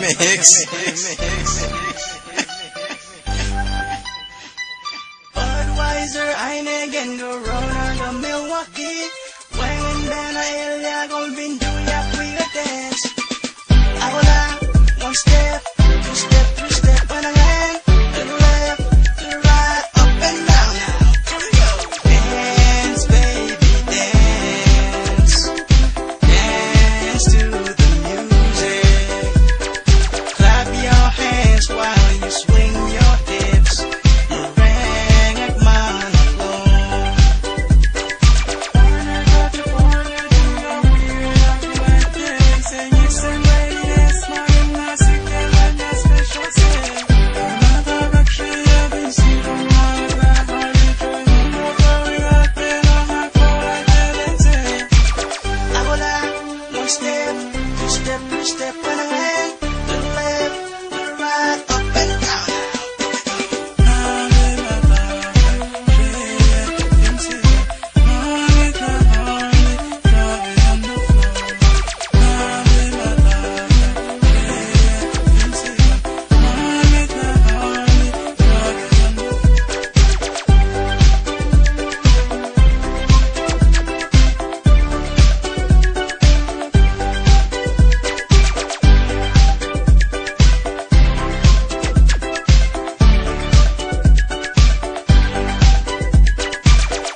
Mix. Budweiser, Heineken, Corona, the Milwaukee. Weighing down a hill, yeah, gonna be doing ya free to dance. Ahola, one step, two step, three step, when I land. To the left, to the right, up and down now. Here we go. Dance, baby, dance. Dance to the music. Clap your hands while you swing your hips. Meringue man alone. Ahola, one step, two step, three step, when I land. To the left, to the right, up and down now.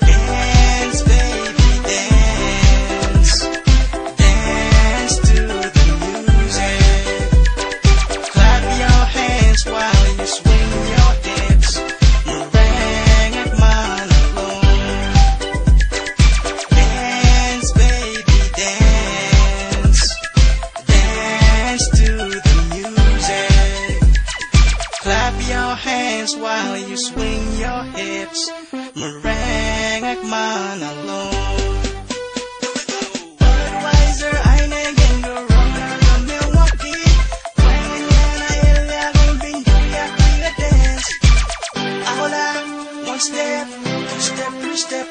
Dance, baby, dance. Dance to the music. Clap your hands while you swing your hips. Meringue man alone. Dance, baby, dance. Dance to the music. Clap your hands while you swing your hips. Meringue man alone. Budweiser, Heineken, Corona, the Milwaukee. Weighing down a hill, yeah, gonna be doing ya free to dance. Ahola, one step, two step, three step.